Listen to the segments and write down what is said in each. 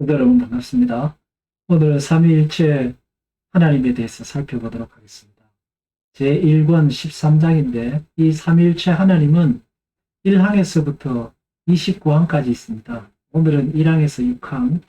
여러분 반갑습니다. 오늘은 삼위일체 하나님에 대해서 살펴보도록 하겠습니다. 제1권 13장인데 이 삼위일체 하나님은 1항에서부터 29항까지 있습니다. 오늘은 1항에서 6항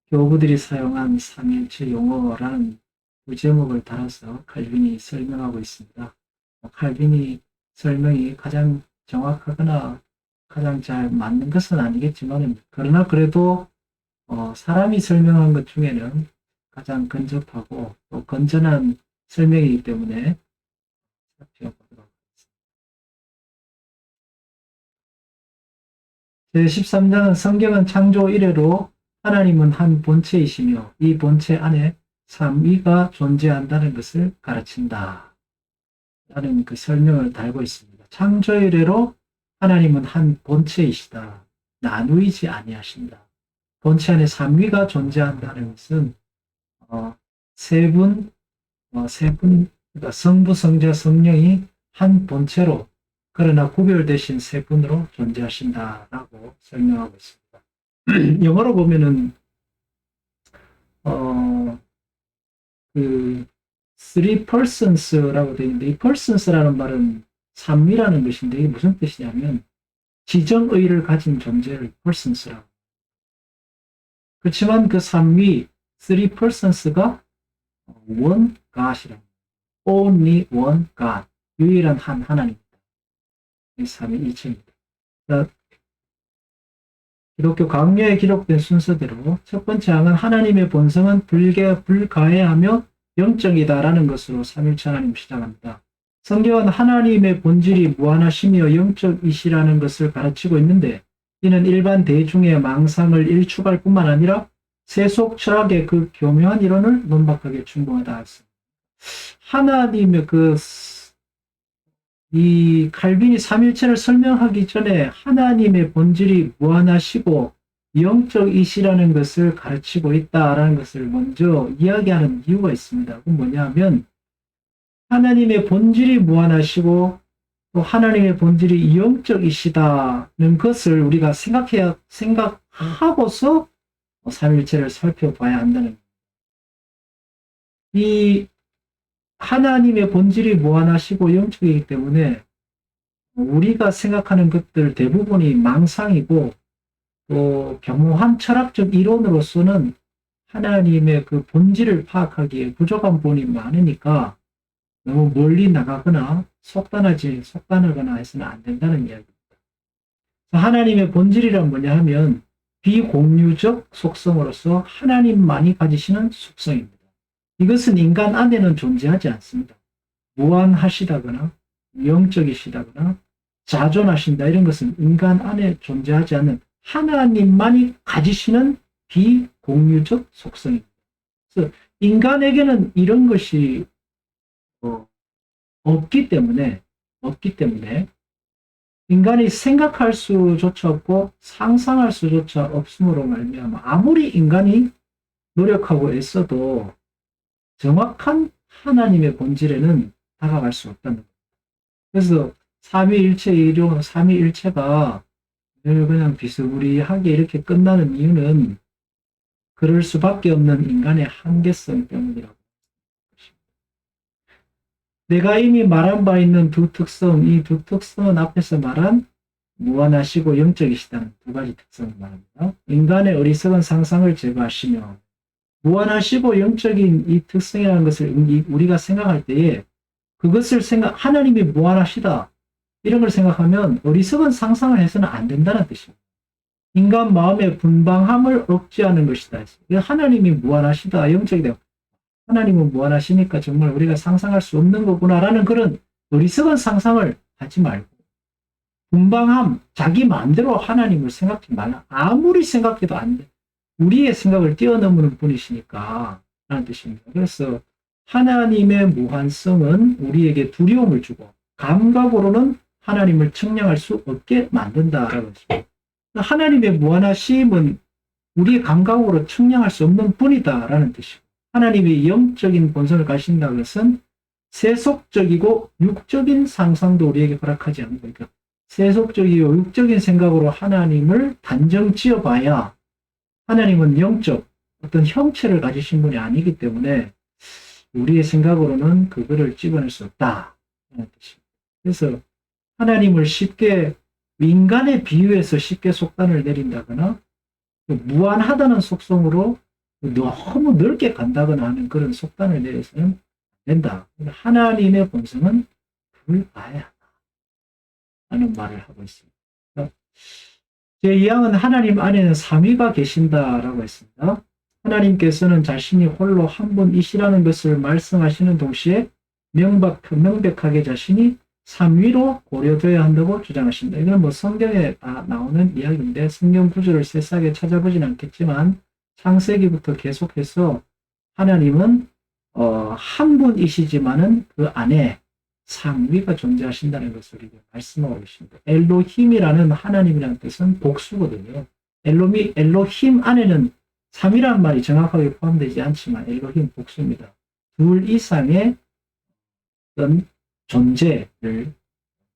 교부들이 사용한 삼위일체 용어라는 부제목을 달아서 칼빈이 설명하고 있습니다. 칼빈이 설명이 가장 정확하거나 가장 잘 맞는 것은 아니겠지만 그러나 그래도 사람이 설명한 것 중에는 가장 근접하고 또 건전한 설명이기 때문에 살펴보도록 하겠습니다. 제13장은 성경은 창조 이래로 하나님은 한 본체이시며 이 본체 안에 삼위가 존재한다는 것을 가르친다. 라는 그 설명을 달고 있습니다. 창조 이래로 하나님은 한 본체이시다. 나누이지 아니하신다. 본체 안에 삼위가 존재한다는 것은 세 분, 그러니까 성부, 성자, 성령이 한 본체로 그러나 구별되신 세 분으로 존재하신다라고 설명하고 있습니다. 영어로 보면은 그 three persons라고 되어 있는데 이 persons라는 말은 삼위라는 것인데 이게 무슨 뜻이냐면 지정의를 가진 존재를 persons라고. 그렇지만 그 삼위 three persons가 one God이라고. only one God. 유일한 한 하나님입니다. 이 삼위일체입니다. 기독교 강요에 기록된 순서대로 첫 번째 항은 하나님의 본성은 불가해하며 영적이다라는 것으로 삼위일체 하나님을 시작합니다. 성경은 하나님의 본질이 무한하시며 영적이시라는 것을 가르치고 있는데 이는 일반 대중의 망상을 일축할 뿐만 아니라 세속 철학의 그 교묘한 이론을 논박하기에 충분하다 했습니다. 하나님의 이 칼빈이 삼일체를 설명하기 전에 하나님의 본질이 무한하시고 영적이시라는 것을 가르치고 있다라는 것을 먼저 이야기하는 이유가 있습니다. 그건 뭐냐면 하나님의 본질이 무한하시고 또 하나님의 본질이 영적이시다는 것을 우리가 생각하고서 삼일체를 살펴봐야 한다는 이 하나님의 본질이 무한하시고 영적이기 때문에 우리가 생각하는 것들 대부분이 망상이고 또 겸허한 철학적 이론으로서는 하나님의 그 본질을 파악하기에 부족한 부분이 많으니까 너무 멀리 나가거나 속단하거나 해서는 안 된다는 이야기입니다. 하나님의 본질이란 뭐냐 하면 비공유적 속성으로서 하나님만이 가지시는 속성입니다. 이것은 인간 안에는 존재하지 않습니다. 무한하시다거나 영적이시다거나 자존하신다 이런 것은 인간 안에 존재하지 않는 하나님만이 가지시는 비공유적 속성입니다. 그래서 인간에게는 이런 것이 없기 때문에 인간이 생각할 수조차 없고 상상할 수조차 없음으로 말미암아 아무리 인간이 노력하고 애써도 정확한 하나님의 본질에는 다가갈 수 없다는 겁니다. 그래서 삼위일체가 늘 그냥 비스무리하게 이렇게 끝나는 이유는 그럴 수밖에 없는 인간의 한계성 때문이라고. 내가 이미 말한 바 있는 두 특성, 이 두 특성은 앞에서 말한 무한하시고 영적이시다는 두 가지 특성을 말합니다. 인간의 어리석은 상상을 제거하시며 무한하시고 영적인 이 특성이라는 것을 우리가 생각할 때에 그것을 하나님이 무한하시다 이런 걸 생각하면 어리석은 상상을 해서는 안 된다는 뜻입니다. 인간 마음의 분방함을 억제하는 것이다. 하나님이 무한하시다, 영적이다. 하나님은 무한하시니까 정말 우리가 상상할 수 없는 거구나라는 그런 어리석은 상상을 하지 말고 분방함, 자기 마음대로 하나님을 생각하지 말라. 아무리 생각해도 안 돼. 우리의 생각을 뛰어넘는 분이시니까 라는 뜻입니다. 그래서 하나님의 무한성은 우리에게 두려움을 주고 감각으로는 하나님을 측량할 수 없게 만든다라는 것입니다. 하나님의 무한하심은 우리의 감각으로 측량할 수 없는 분이다라는 뜻이고 하나님이 영적인 본성을 가신다는 것은 세속적이고 육적인 상상도 우리에게 허락하지 않는 거니까 세속적이고 육적인 생각으로 하나님을 단정 지어봐야 하나님은 영적 어떤 형체를 가지신 분이 아니기 때문에 우리의 생각으로는 그거를 찍어낼 수 없다. 그래서 하나님을 쉽게 인간의 비유에서 쉽게 속단을 내린다거나 무한하다는 속성으로 너무 넓게 간다거나 하는 그런 속단을 내려서는 안 된다. 하나님의 본성은 불가해하다 하는 말을 하고 있습니다. 제2항은 하나님 안에는 삼위가 계신다라고 했습니다. 하나님께서는 자신이 홀로 한 분이시라는 것을 말씀하시는 동시에 명백하게 자신이 삼위로 고려되어야 한다고 주장하십니다. 이건 뭐 성경에 다 나오는 이야기인데 성경 구절을 세세하게 찾아보진 않겠지만 창세기부터 계속해서 하나님은 한 분이시지만은 그 안에 삼위가 존재하신다는 것을 이렇게 말씀하고 계십니다. 엘로힘이라는 하나님이라는 뜻은 복수거든요. 엘로힘 안에는 삼위라는 말이 정확하게 포함되지 않지만 엘로힘 복수입니다. 둘 이상의 어떤 존재를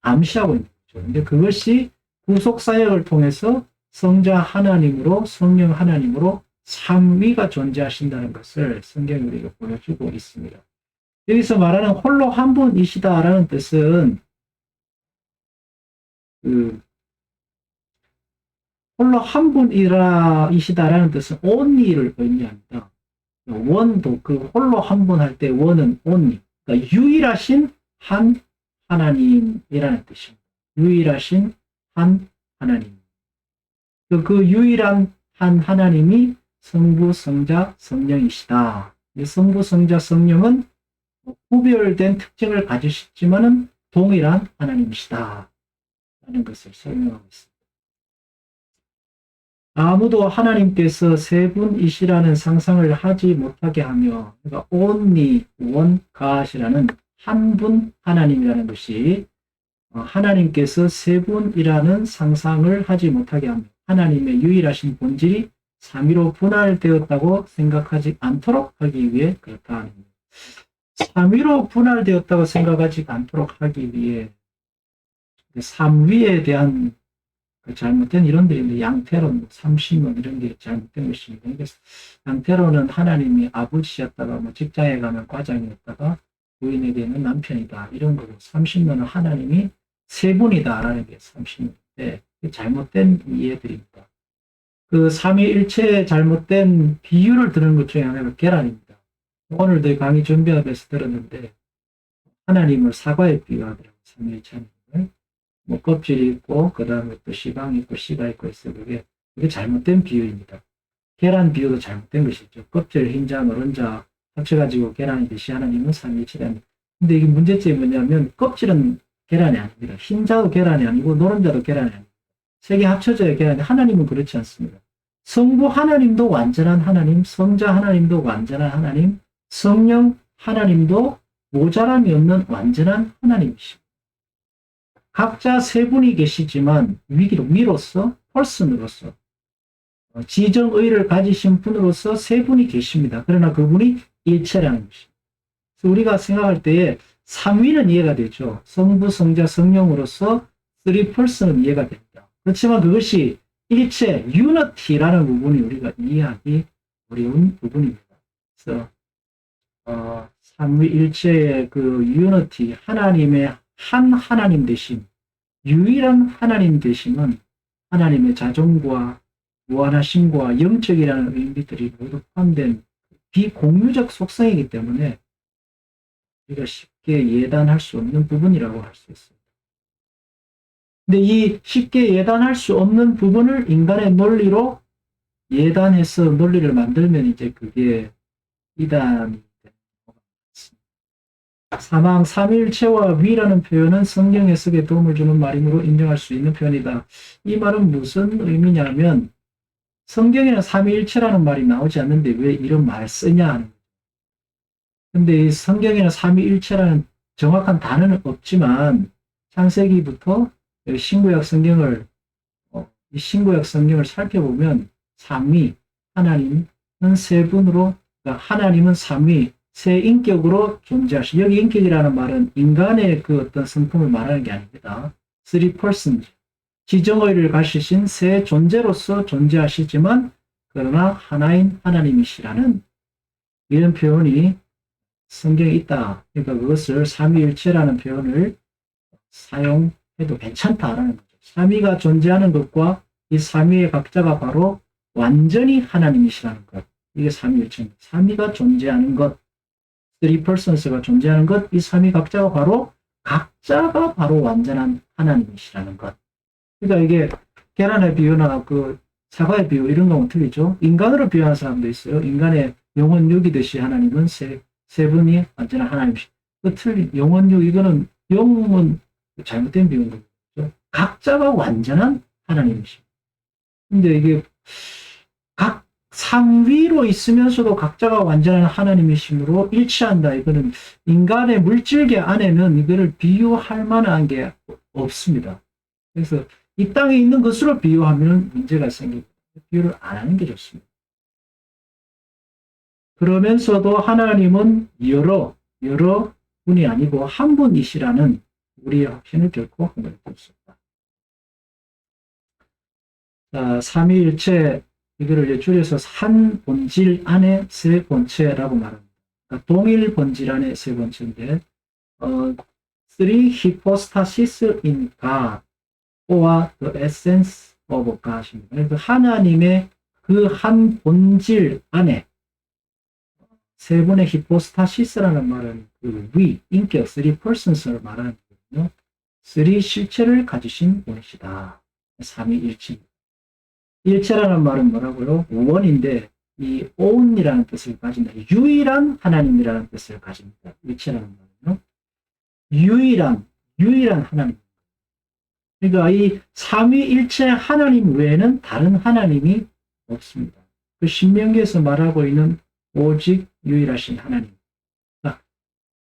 암시하고 있는 거죠. 근데 그것이 구속 사역을 통해서 성자 하나님으로 성령 하나님으로 삼위가 존재하신다는 것을 성경이 우리에게 보여주고 있습니다. 여기서 말하는 홀로 한 분이시다라는 뜻은 홀로 한 분이시다라는 뜻은 only를 의미합니다. 원도 그 홀로 한 분 할 때 원은 only, 그러니까 유일하신 한 하나님이라는 뜻입니다. 유일하신 한 하나님. 그 유일한 한 하나님이 성부, 성자, 성령이시다. 성부, 성자, 성령은 구별된 특징을 가지시지만은 동일한 하나님이시다. 라는 것을 설명하고 있습니다. 아무도 하나님께서 세 분이시라는 상상을 하지 못하게 하며, 그러니까 only one God이라는 한 분 하나님이라는 것이 하나님께서 세 분이라는 상상을 하지 못하게 하며 하나님의 유일하신 본질이 삼위로 분할되었다고 생각하지 않도록 하기 위해 그렇다 하는 겁니다. 삼위로 분할되었다고 생각하지 않도록 하기 위해 삼위에 대한 잘못된 이론들인데 양태론, 삼신론 이런 게 잘못된 것입니다. 그래서 양태론은 하나님이 아버지였다가 뭐 직장에 가면 과장이었다가 부인에게는 남편이다 이런 거고, 삼신론은 하나님이 세 분이다라는 게 삼신론인데 잘못된 이해들입니다. 그 삼위일체의 잘못된 비유를 드는 것 중에 하나가 계란입니다. 오늘도 강의 준비하면서 들었는데 하나님을 사과에 비유하더라고요. 삼위일체 하나님을. 뭐 껍질이 있고 그 다음에 또 시방이 있고 씨가 있고 있어요. 그게 잘못된 비유입니다. 계란 비유도 잘못된 것이죠. 껍질, 흰자, 노른자 합쳐가지고 계란이 되시 하나님은 삼위일체라는. 근데 이게 문제점이 뭐냐면 껍질은 계란이 아닙니다. 흰자도 계란이 아니고 노른자도 계란이 아닙니다. 세 개 합쳐져야 계란이. 하나님은 그렇지 않습니다. 성부 하나님도 완전한 하나님, 성자 하나님도 완전한 하나님, 성령 하나님도 모자람이 없는 완전한 하나님이십니다. 각자 세 분이 계시지만 위로서, 펄슨으로서, 지정의를 가지신 분으로서 세 분이 계십니다. 그러나 그분이 일체라는 것입니다. 그래서 우리가 생각할 때에 삼위는 이해가 되죠. 성부, 성자, 성령으로서 3펄슨은 이해가 됩니다. 그렇지만 그것이 일체, 유니티라는 부분이 우리가 이해하기 어려운 부분입니다. 그래서 삼위일체의 그 유니티, 하나님의 한 하나님 되심, 유일한 하나님 되심은 하나님의 자존과 무한하심과 영적이라는 의미들이 모두 포함된 비공유적 속성이기 때문에 우리가 쉽게 예단할 수 없는 부분이라고 할 수 있습니다. 근데 이 쉽게 예단할 수 없는 부분을 인간의 논리로 예단해서 논리를 만들면 이제 그게 이단이 되는 것 같습니다. 사망, 삼위일체와 위라는 표현은 성경 해석에 도움을 주는 말이므로 인정할 수 있는 표현이다. 이 말은 무슨 의미냐면 성경에는 삼위일체라는 말이 나오지 않는데 왜 이런 말 쓰냐 하는 거죠. 근데 이 성경에는 삼위일체라는 정확한 단어는 없지만 창세기부터 신구약 성경을 살펴보면 삼위, 하나님은 세 분으로, 그러니까 하나님은 삼위, 세 인격으로 존재하시. 여기 인격이라는 말은 인간의 그 어떤 성품을 말하는 게 아닙니다. Three persons, 지정의를 가지신 세 존재로서 존재하시지만 그러나 하나인 하나님이시라는 이런 표현이 성경에 있다. 그러니까 그것을 삼위일체라는 표현을 사용해도 괜찮다라는 거죠. 삼위가 존재하는 것과 이 삼위의 각자가 바로 완전히 하나님이시라는 것. 이게 삼위일체입니다. 삼위가 존재하는 것, three persons가 존재하는 것, 이 삼위 각자가 바로 완전한 하나님이시라는 것. 그러니까 이게 계란의 비유나 그 사과의 비유 이런 거는 틀리죠. 인간으로 비유하는 사람도 있어요. 인간의 영혼육이듯이 하나님은 세 분이 완전한 하나님이시. 그 틀린 영혼육 이거는 영은 잘못된 비유인 거죠. 각자가 완전한 하나님이십니다. 근데 이게 각 상위로 있으면서도 각자가 완전한 하나님이심으로 일치한다. 이거는 인간의 물질계 안에는 이거를 비유할 만한 게 없습니다. 그래서 이 땅에 있는 것으로 비유하면 문제가 생기고 비유를 안 하는 게 좋습니다. 그러면서도 하나님은 여러 분이 아니고 한 분이시라는 우리의 확신을 결코 흔들릴 수 없다. 자, 삼위일체 이거를 줄여서 한 본질 안에 세 본체라고 말합니다. 그러니까 동일 본질 안에 세 본체인데 three hypostasis in God or the essence of God입니다. 그래서 하나님의 그 한 본질 안에 세 분의 히포스타시스라는 말은 그 위, 인격, three persons를 말하는 거거든요. three 실체를 가지신 분이시다. 삼위일체입니다. 일체라는 말은 뭐라고요? 원인데 이 on이라는 뜻을 가진다. 유일한 하나님이라는 뜻을 가집니다. 일체라는 말은요. 유일한 하나님. 그러니까 이 삼위일체 하나님 외에는 다른 하나님이 없습니다. 그 신명기에서 말하고 있는 오직 유일하신 하나님. 그러니까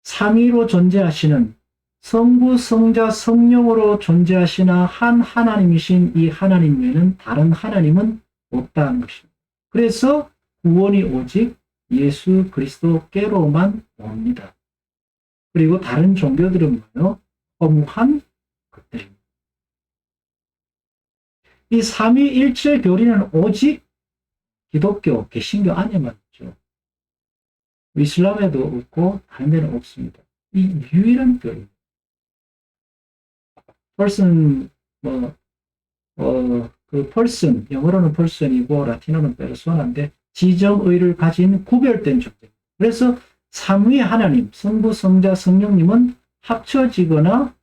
삼위로 존재하시는 성부, 성자, 성령으로 존재하시나 한 하나님이신 이 하나님 외에는 다른 하나님은 없다는 것입니다. 그래서 구원이 오직 예수 그리스도께로만 옵니다. 그리고 다른 종교들은 뭐요? 허무한 것들입니다. 이 삼위일체 교리는 오직 기독교, 개신교 안에만 있죠. 이슬람에도 없고 다른 데는 없습니다. 이 유일한 교리입니다. person, 그 person, 영어로는 person이고 라틴어는 person인데 지정의를 가진 구별된 존재. 그래서 삼위 하나님, 성부, 성자, 성령님은 합쳐지거나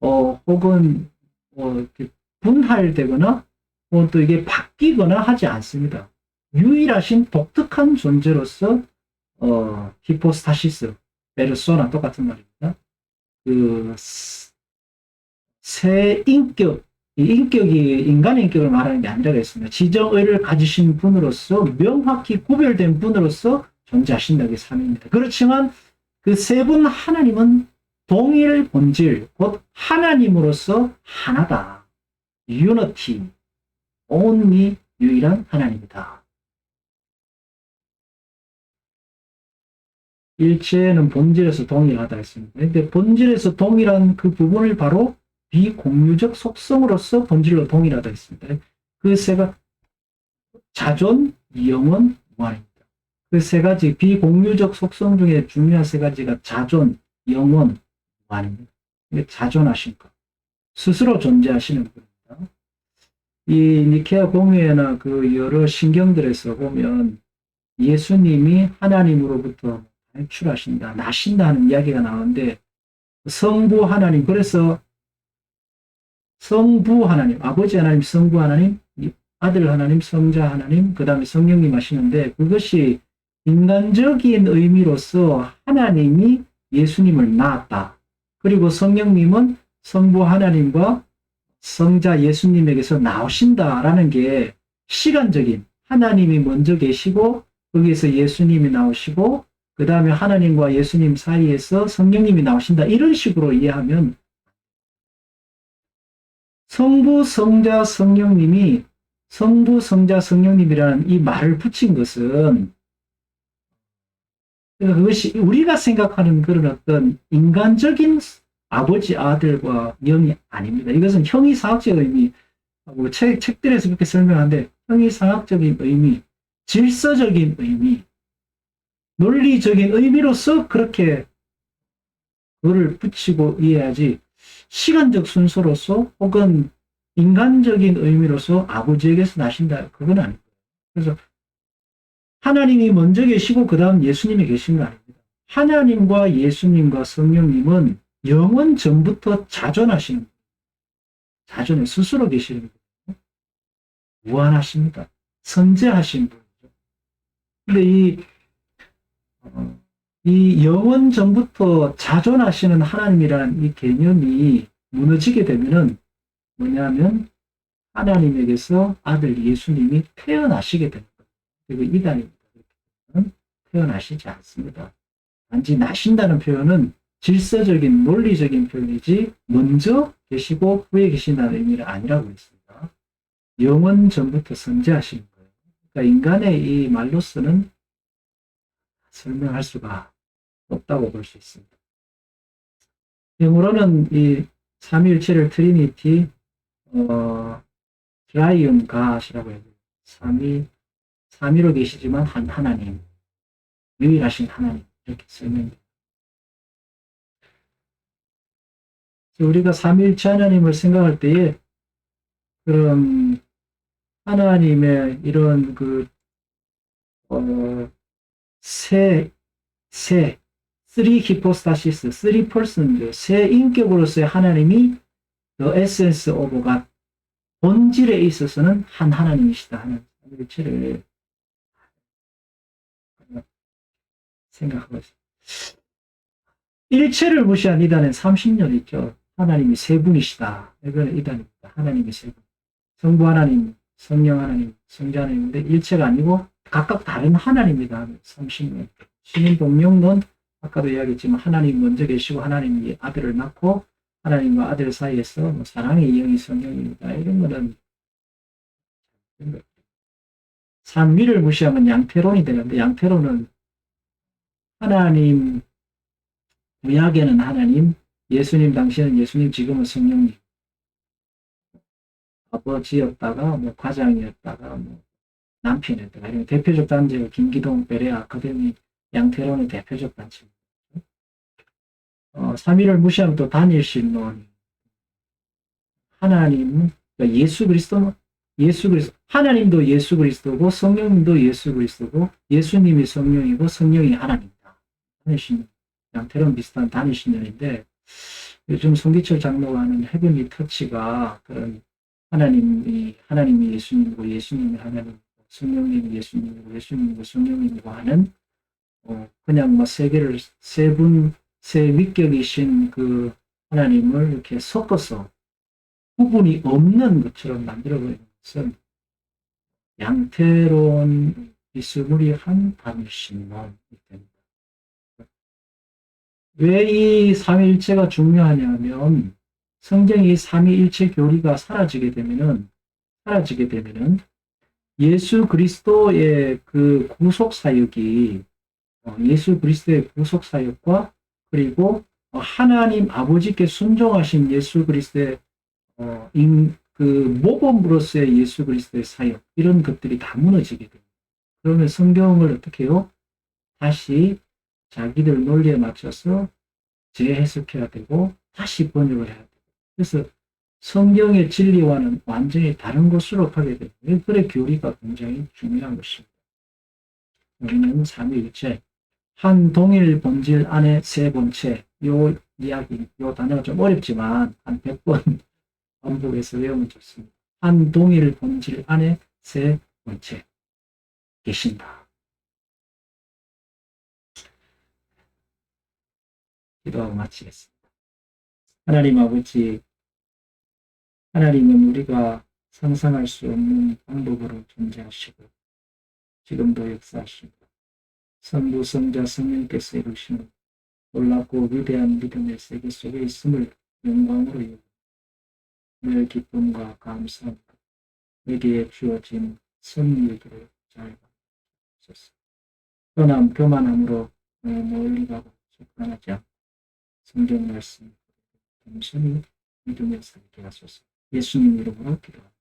혹은 분할되거나 또 이게 바뀌거나 하지 않습니다. 유일하신 독특한 존재로서 히포스타시스, 페르소나 똑같은 말입니다. 그 새 인격, 이 인격이 인간의 인격을 말하는 게 아니라 그랬습니다. 지정의를 가지신 분으로서 명확히 구별된 분으로서 존재하신다는 게 삼위입니다. 그렇지만 그 세 분 하나님은 동일 본질, 곧 하나님으로서 하나다. 유니티, only 유일한 하나님이다. 일체는 본질에서 동일하다 했습니다. 그런데 본질에서 동일한 그 부분을 바로 비공유적 속성으로서 본질로 동일하다 했습니다. 그 세 자존, 영원, 무한입니다. 그 세 가지 비공유적 속성 중에 중요한 세 가지가 자존, 영원, 무한입니다. 자존하신 것, 스스로 존재하시는 분입니다. 이 니케아 공회나 그 여러 신경들에서 보면 예수님이 하나님으로부터 탈출하신다, 나신다는 이야기가 나오는데 성부 하나님, 그래서 성부 하나님, 아버지 하나님, 성부 하나님, 아들 하나님, 성자 하나님, 그 다음에 성령님 하시는데 그것이 인간적인 의미로서 하나님이 예수님을 낳았다. 그리고 성령님은 성부 하나님과 성자 예수님에게서 나오신다라는 게 시간적인, 하나님이 먼저 계시고 거기에서 예수님이 나오시고 그 다음에 하나님과 예수님 사이에서 성령님이 나오신다. 이런 식으로 이해하면 성부, 성자, 성령님이 성부, 성자, 성령님이라는 이 말을 붙인 것은 그것이 우리가 생각하는 그런 어떤 인간적인 아버지, 아들과 영이 아닙니다. 이것은 형이상학적 의미, 책들에서 그렇게 설명하는데 형이상학적인 의미, 질서적인 의미, 논리적인 의미로서 그렇게 그거를 붙이고 이해하지 시간적 순서로서 혹은 인간적인 의미로서 아버지에게서 나신다. 그건 아니에요. 그래서 하나님이 먼저 계시고 그 다음 예수님이 계신 거 아닙니다. 하나님과 예수님과 성령님은 영원 전부터 자존하시는 거예요. 자존에 스스로 계시는 거예요. 무한하십니다. 선재하신 분이죠. 근데 이 영원 전부터 자존하시는 하나님이라는 이 개념이 무너지게 되면은 뭐냐면 하나님에게서 아들 예수님이 태어나시게 되는 거예요. 그리고 이단입니다. 태어나시지 않습니다. 단지 나신다는 표현은 질서적인 논리적인 표현이지 먼저 계시고 후에 계신다는 의미는 아니라고 했습니다. 영원 전부터 선재하신 거예요. 그러니까 인간의 이 말로서는 설명할 수가 없다고 볼 수 있습니다. 영어로는 이 삼위일체를 트리니티, 트라이움 가시라고 해요. 삼위로 계시지만 한 하나님, 유일하신 하나님 이렇게 설명됩니다. 우리가 삼위일체 하나님을 생각할 때에 그런 하나님의 이런 three hypostasis, three persons, 세 인격으로서의 하나님이 the essence of God, 본질에 있어서는 한 하나님이시다 하는 일체를 생각하고 있습니다. 일체를 무시한 이단은 30년 있죠. 하나님이 세 분이시다. 이건 이단입니다. 하나님이 세 분. 성부 하나님, 성령 하나님, 성자 하나님인데 일체가 아니고 각각 다른 하나님이다. 30년. 신인동명론 아까도 이야기했지만 하나님 먼저 계시고 하나님이 아들을 낳고 하나님과 아들 사이에서 뭐 사랑의 영이 성령입니다. 이런 거는 삼위를 무시하면 양태론이 되는데 양태론은 하나님 구약에는 하나님, 예수님 당시에는 예수님, 지금은 성령님. 아버지였다가 뭐 과장이었다가 뭐 남편이었다가 이런 대표적 단체가 김기동 베레아 아카데미 양태론의 대표적 단체입니다. 삼위를 무시하면 또 단일신론. 하나님, 그러니까 예수 그리스도, 하나님도 예수 그리스도고 성령님도 예수 그리스도고 예수님이 성령이고 성령이 하나님이다. 단일신론. 양태론 비슷한 단일신론인데 요즘 송기철 장로가 하는 헤븐리 터치가 그런 하나님이 예수님이고 예수님이 하나님이고 성령님이 예수님이고 예수님이고 성령님이고 하는 그냥 뭐 세 위격이신 그 하나님을 이렇게 섞어서 구분이 없는 것처럼 만들어버리는 것은 양태론 비스무리한 단일신론이 됩니다. 왜 이 삼위일체가 중요하냐면 성경이 삼위일체 교리가 사라지게 되면은 예수 그리스도의 그 구속 사역이 예수 그리스도의 구속 사역과 그리고 하나님 아버지께 순종하신 예수 그리스도의 그 모범으로서의 예수 그리스도의 사역 이런 것들이 다 무너지게 됩니다. 그러면 성경을 어떻게 해요? 다시 자기들 논리에 맞춰서 재해석해야 되고 다시 번역을 해야 되고 그래서 성경의 진리와는 완전히 다른 것으로 가게 됩니다. 그래 교리가 굉장히 중요한 것입니다. 우리는 삼위일체 한 동일 본질 안에 세 본체 요 이야기 요 단어가 좀 어렵지만 한 100번 반복해서 외우면 좋습니다. 한 동일 본질 안에 세 본체 계신다. 기도하고 마치겠습니다. 하나님 아버지, 하나님은 우리가 상상할 수 없는 방법으로 존재하시고 지금도 역사하십니다. 성부, 성자, 성령께서 이루시는 놀랍고 위대한 믿음의 세계 속에 있음을 영광으로 여기고 늘 기쁨과 감사합니다. 내게 주어진 선물들을 잘 받으소서. 교만함으로 멀리 가고 접근하지 않고 성경 말씀 겸손히 믿으며 살게 하소서. 예수님 이름으로 기도합니다.